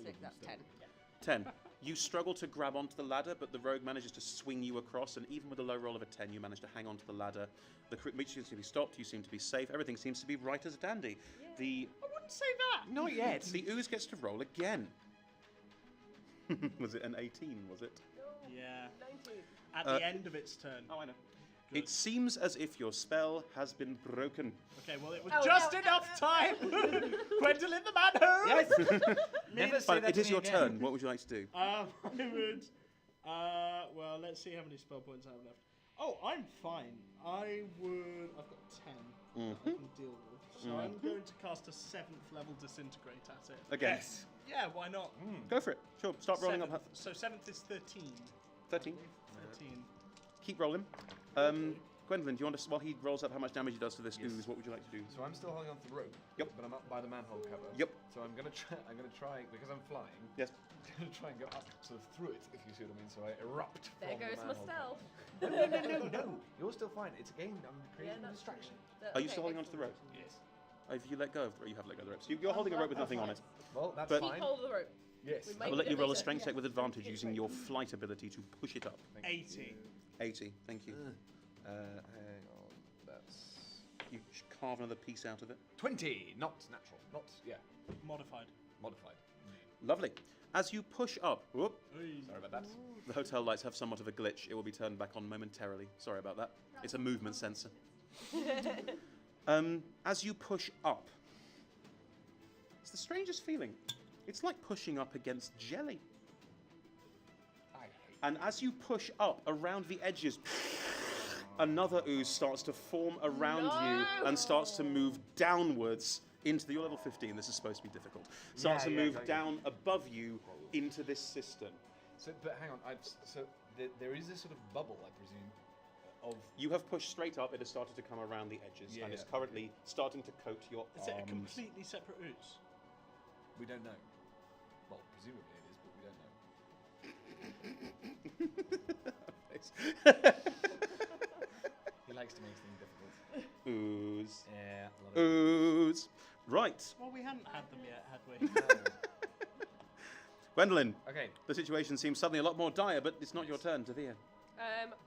6. That's 10. 10. You struggle to grab onto the ladder, but the rogue manages to swing you across, and even with a low roll of a 10, you manage to hang onto the ladder. The creature seems to be stopped, you seem to be safe, everything seems to be right as a dandy. The I wouldn't say that. Not yet. the ooze gets to roll again. Was it an 18, was it? No. Yeah. 19. At the end of its turn. Oh, I know. Good. It seems as if your spell has been broken. Okay, well, it was Oh, just no, enough time. Gwendolyn the manhole. Yes. Never say But that it to is me your again. turn. What would you like to do? I would. Well, let's see how many spell points I have left. Oh, I'm fine. I would. I've got 10 that I can deal with. So I'm going to cast a 7th level disintegrate at it. Again. Yes. Yeah, why not? Go for it. Sure. Start rolling Seventh. up. So 7th is 13. 13. 13. Keep rolling. Gwendolyn, do you want to, while he rolls up how much damage he does to this Yes. ooze, what would you like to do? So I'm still holding on to the rope. Yep. But I'm up by the manhole cover. Yep. So I'm gonna try because I'm flying. Yes. I'm gonna try and go up sort of through it, if you see what I mean. So I erupt. There from goes the my manhole stealth. No. You're still fine. It's a game. I'm creating a that's distraction. Are you still holding onto the rope? Yes. Have you let go of the rope? You have let go of the rope. So you're holding a rope with nothing on it. Well, that's But- Keep fine. hold of the rope. Yes. We I might will let need you it roll a later. strength check Yeah. with advantage using your flight ability to push it up. 80. 80. Thank you. Hang on. That's You carve another piece out of it. 20. Not natural. Not Modified. modified. Lovely. As you push up, whoop, Sorry about that. the hotel lights have somewhat of a glitch. It will be turned back on momentarily. Sorry about that. It's a movement sensor. As you push up, it's the strangest feeling. It's like pushing up against jelly. I hate. And as you push up around the edges, another ooze starts to form around you and starts to move downwards into the. You're level 15. This is supposed to be difficult. Starts to Yeah, move exactly. down above you into this cistern. So, but hang on. There is a sort of bubble, I presume, of. You have pushed straight up. It has started to come around the edges Yeah, and is yeah. currently starting to coat your Is it a arms. completely separate ooze? We don't know. Well, presumably it is, but we don't know. He likes to make things difficult. Ooze. Yeah, a lot of. Ooze. Right. Well, we hadn't had them yet, had we? Gwendolyn, Okay. the situation seems suddenly a lot more dire, but it's not your turn, Devere.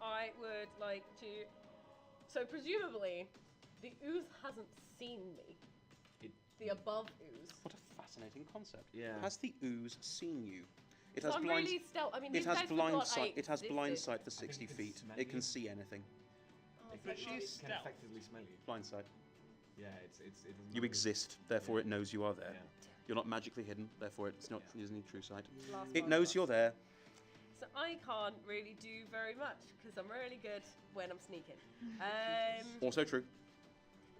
I would like to. So presumably, the ooze hasn't seen me. It- The above ooze. What a fascinating concept. Yeah. Has the ooze seen you? It So has I'm blind. really stealth. I mean, It these has guys blind forgot sight. I It has blind existed. sight for think 60 it can feet. smell It can you. see anything. Oh, But thank she's God. Can stealth. effectively smell you. Blind sight. Yeah, it's. You exist, therefore it knows you are there. Yeah. You're not magically hidden, therefore it's not. It doesn't need true sight. Last It one. knows you're there. So I can't really do very much because I'm really good when I'm sneaking. Also true.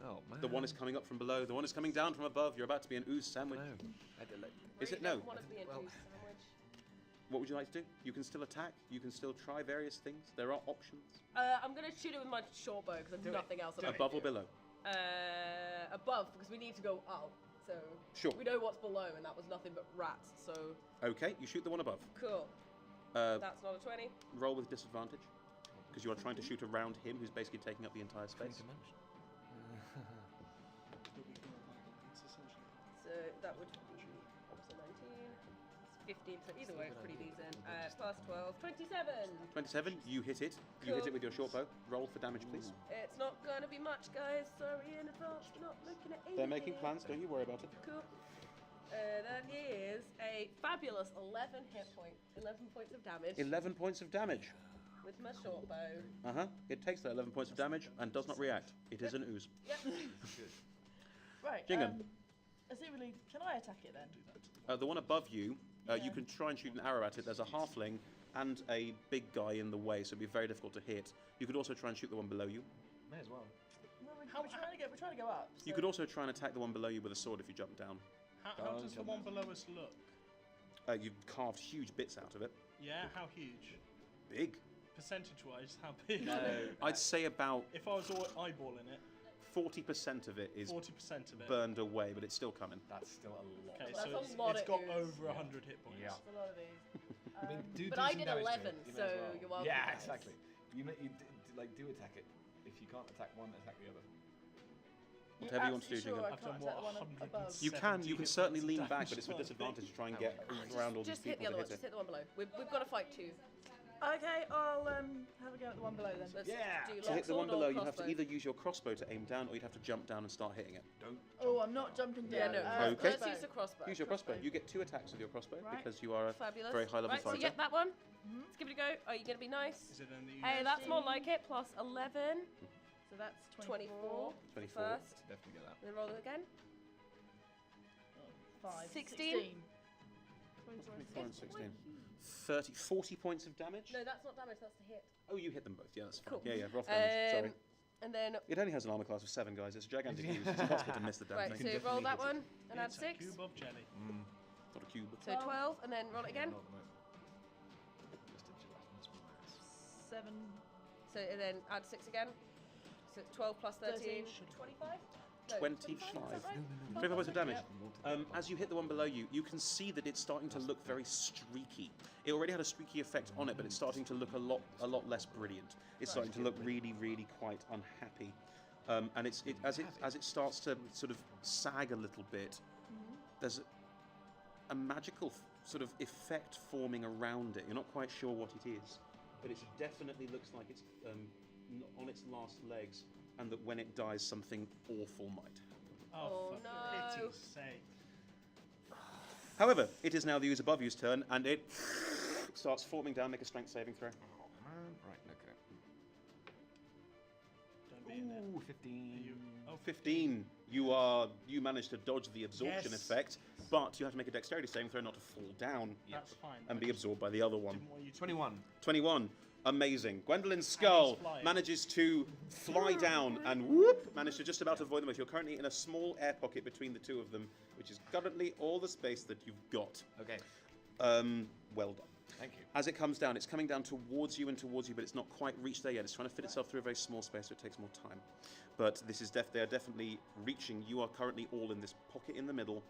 Oh man. The one is coming up from below. The one is coming down from above. You're about to be an ooze sandwich. No. Is it really no? don't want to be an Well- ooze sandwich. What would you like to do? You can still attack. You can still try various things. There are options. I'm gonna shoot it with my short bow because I've Do it. nothing else. that I can Above or do. below? Above because we need to go up. So Sure. we know what's below, and that was nothing but rats. So Okay, you shoot the one above. cool. Uh, That's not a 20. roll with disadvantage. Because you are trying to shoot around him, who's basically taking up the entire space. That we can avoid, it's essentially. So that would be so 19, 15, so either way it's pretty decent. Plus 12, 27. 27, you hit it. You hit it with your short bow. Roll for damage, please. It's not going to be much, guys. Sorry in advance for not looking at anything. They're making plans, don't you worry about it. Cool. That is a fabulous 11 hit points. 11 points of damage 11 points of damage. with my short bow. Uh-huh. It takes that 11 points of damage and does not react. It is an ooze. Yep. Right. Jingan. Is it really? Can I attack it then? The one above you, Yeah. you can try and shoot an arrow at it. There's a halfling and a big guy in the way, so it'd be very difficult to hit. You could also try and shoot the one below you. May as well. Well, we're trying to go up. You could also try and attack the one below you with a sword if you jump down. How does the one below us look? You've carved huge bits out of it. Yeah, how huge? Big. Percentage-wise, how big? I'd say about If I was all eyeballing it, 40% of it is 40% of it. burned away, but it's still coming. That's still a lot. Okay, That's so a lot it's of got ooze. over 100 hit points. Yeah. That's a lot of these. I mean, do But do I some did damage to 11, it, you may so as well. you're welcome, Yeah, guys. exactly. Do attack it. If you can't attack one, attack the other. Whatever you want to do, Sure, Jingan. I I've can't done attack what, the one 100 above. You can 70 certainly hit lean points back, of but it's with damage. disadvantage to try and get around all these Just hit the people other one. to Just hit hit the one below. We've got to fight two. Okay, I'll have a go at the one below then. Let's Yeah. do it. To hit the one longsword or below, you have to crossbow. either use your crossbow to aim down, or you'd have to jump down and start hitting it. Don't. Oh, I'm not jumping Yeah, down. no. Okay. Let's use the crossbow. Use your crossbow. You get 2 attacks with your crossbow Right. because you are a Fabulous. very high-level right, fighter. so yeah, that one. Let's give it a go. Are you going to be nice? Is it in the Hey, that's more like it. Plus 11. So that's 24. 24. First. Definitely get that. Then roll it again. 5. 16. 24 and 16. 30, 40 points of damage? No, that's not damage. That's the hit. Oh, you hit them both. Yeah, that's fine. Cool. Yeah, rough damage. Sorry. And then, It only has an armor class of 7, guys. It's a gigantic use. It's impossible to miss the damn right, thing. so can roll definitely that hit one and add It's a 6. cube of jelly. Not a cube. So 12, and then roll it again. Not at the moment. Just a gelatinous mass. 7. So and then add 6 again. So it's 12 plus 13. 25? No, 25. is that right? 25 points of damage. Yep. As you hit the one below you, you can see that it's starting to look very streaky. It already had a streaky effect on it, but it's starting to look a lot less brilliant. It's starting to look really, really quite unhappy. And as it starts to sort of sag a little bit, there's a magical sort of effect forming around it. You're not quite sure what it is, but it definitely looks like it's on its last legs, and that when it dies, something awful might happen. Oh, Oh, for no. pity's sake. However, it is now the user above you's turn, and it starts forming down. Make a strength saving throw. Oh man. Right. Okay. Don't be in there. Ooh, 15. You, oh, 15. You managed to dodge the absorption Yes. effect, but you have to make a dexterity saving throw not to fall down That's fine. and I be just absorbed by the other one. didn't want you to 21. 21. Amazing. Gwendolyn's skull flying. manages to fly down and whoop, manage to just about avoid them. You're currently in a small air pocket between the two of them, which is currently all the space that you've got. Okay. Well done. Thank you. As it comes down, it's coming down towards you, but it's not quite reached there yet. It's trying to fit itself through a very small space, so it takes more time. But this is they are definitely reaching. You are currently all in this pocket in the middle.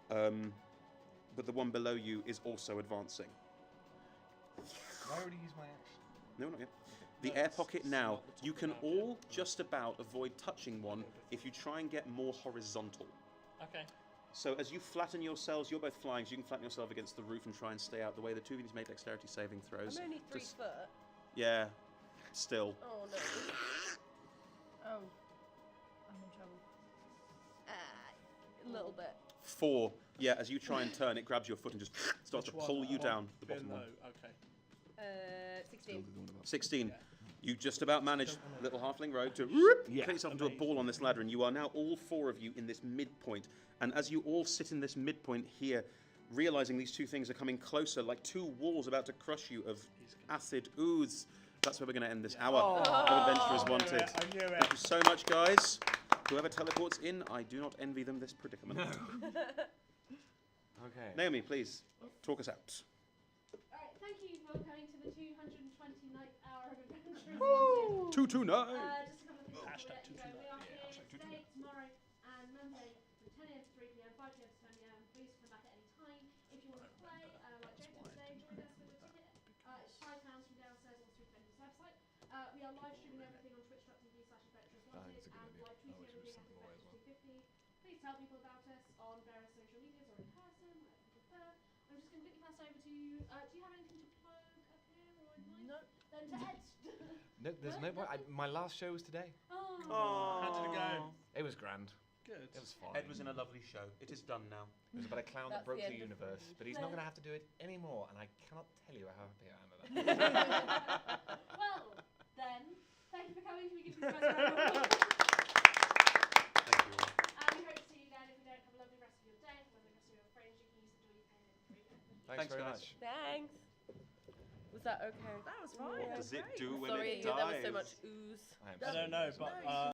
But the one below you is also advancing. Have I already used my action? No, not yet. The No, air it's- pocket it's now, not the top you of can the map all yet. just about avoid touching one if you try and get more horizontal. Okay. So as you flatten yourselves, you're both flying, so you can flatten yourself against the roof and try and stay out the way. The two of you need to make dexterity saving throws. I'm only 3 Just- foot. Yeah, still. Oh no. Oh. I'm in trouble. A little bit. 4. Yeah, as you try and turn, it grabs your foot and just starts Which to one? pull you Oh, down. The bottom below. one. Okay. 16. 16. Yeah. You just about managed, Don't wanna- little halfling rogue, to whoop, Yeah. put yourself into a ball on this ladder, and you are now all 4 of you in this midpoint. And as you all sit in this midpoint here, realizing these two things are coming closer, like 2 walls about to crush you of acid ooze, that's where we're going to end this hour of Adventurers Wanted. I knew it. Thank you so much, guys. Whoever teleports in, I do not envy them this predicament. Okay. Naomi, please, talk us out. Alright, thank you for coming to the 229th hour of Adventures. 229! Just a couple of things Hashtag before we let you go. We are here hashtag today, tomorrow, and Monday from 10 a.m. to 3 p.m., 5 p.m. to 10 p.m. Please come back at any time. If you want to play, like Jacob today, join us with a ticket. It's £5 from downstairs or through Benny's website. We are live streaming everything on twitch.tv/adventureswanted That's a good and idea. live tweeting I wish it was everything at simple way as well. Adventures250. Please tell people about us on various social medias or in person, whatever you prefer. I'm just just going to quickly pass over to. Do you have anything to plug up here or in mind? No. Then to Ed. No, there's no point. My last show was today. Oh. How did it go? It was grand. Good. It was fine. Ed was in a lovely show. It is done now. It was about a clown that That's broke the the end of universe, Fringe. but he's not going to have to do it anymore, and I cannot tell you how happy I am with that. Well, then, thank you for coming. Can we give these guys a round of applause? Thank you all. And we hope to see you then. If you don't, have a lovely rest of your day. Have a lovely rest of your fringe. You can use the door you came in through. Thanks very guys. much. Thanks. Was that okay? That was fine. Does it do when Sorry, it there was dies? so much ooze. I am I so don't know, sorry. but